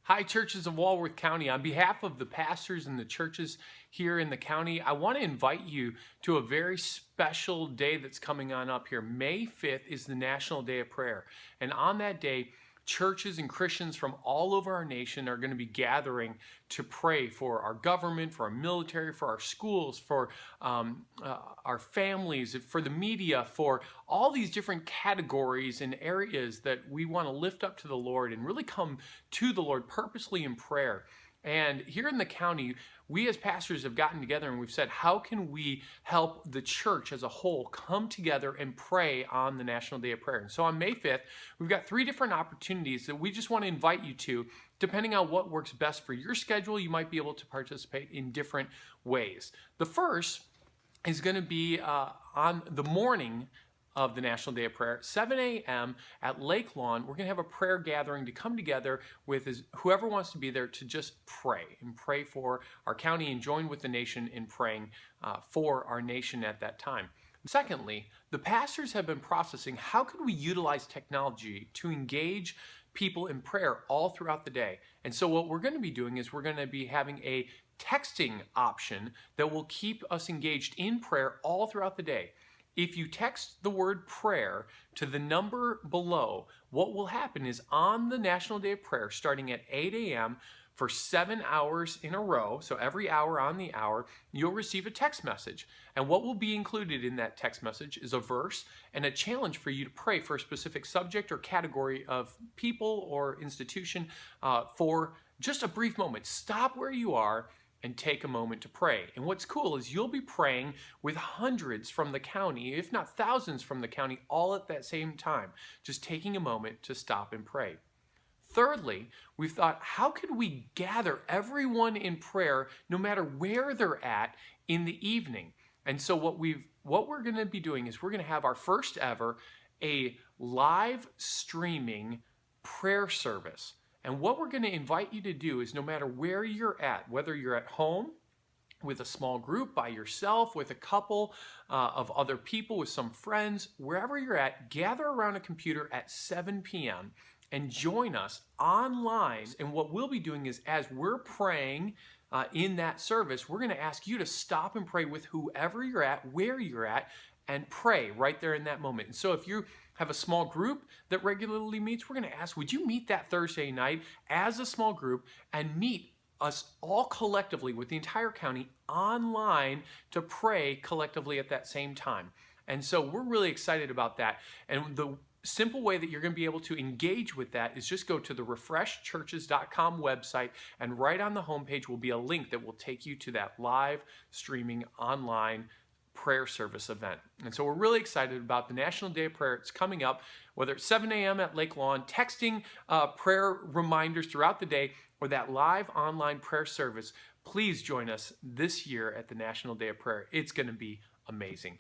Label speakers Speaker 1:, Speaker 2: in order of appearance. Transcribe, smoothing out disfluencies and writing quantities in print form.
Speaker 1: Hi, churches of Walworth County. On behalf of the pastors and the churches here in the county, I want to invite you to a very special day that's coming on up here. May 5th is the National Day of Prayer. And on that day, churches and Christians from all over our nation are going to be gathering to pray for our government, for our military, for our schools, for our families, for the media, for all these different categories and areas that we want to lift up to the Lord and really come to the Lord purposely in prayer. And here in the county, we as pastors have gotten together and we've said, how can we help the church as a whole come together and pray on the National Day of Prayer? And so on May 5th, we've got 3 different opportunities that we just want to invite you to. Depending on what works best for your schedule, you might be able to participate in different ways. The first is going to be on the morning of the National Day of Prayer, 7 a.m. at Lake Lawn. We're going to have a prayer gathering to come together with whoever wants to be there to just pray and pray for our county and join with the nation in praying for our nation at that time. Secondly, the pastors have been processing how could we utilize technology to engage people in prayer all throughout the day. And so what we're going to be doing is we're going to be having a texting option that will keep us engaged in prayer all throughout the day. If you text the word prayer to the number below, what will happen is on the National Day of Prayer, starting at 8 a.m. for 7 hours in a row, so every hour on the hour, you'll receive a text message. And what will be included in that text message is a verse and a challenge for you to pray for a specific subject or category of people or institution for just a brief moment. Stop where you are and take a moment to pray. And what's cool is you'll be praying with hundreds from the county, if not thousands from the county, all at that same time, just taking a moment to stop and pray. Thirdly, we've thought, how could we gather everyone in prayer no matter where they're at in the evening? And so what we're going to be doing is we're going to have our first ever a live streaming prayer service. And what we're going to invite you to do is no matter where you're at, whether you're at home, with a small group, by yourself, with a couple of other people, with some friends, wherever you're at, gather around a computer at 7 p.m. and join us online. And what we'll be doing is as we're praying in that service, we're going to ask you to stop and pray with whoever you're at, where you're at, and pray right there in that moment. And so if you have a small group that regularly meets, we're going to ask, would you meet that Thursday night as a small group and meet us all collectively with the entire county online to pray collectively at that same time? And so we're really excited about that. And the simple way that you're going to be able to engage with that is just go to the refreshchurches.com website, and right on the homepage will be a link that will take you to that live streaming online prayer service event. And so we're really excited about the National Day of Prayer. It's coming up, whether it's 7 a.m. at Lake Lawn, texting prayer reminders throughout the day, or that live online prayer service. Please join us this year at the National Day of Prayer. It's going to be amazing.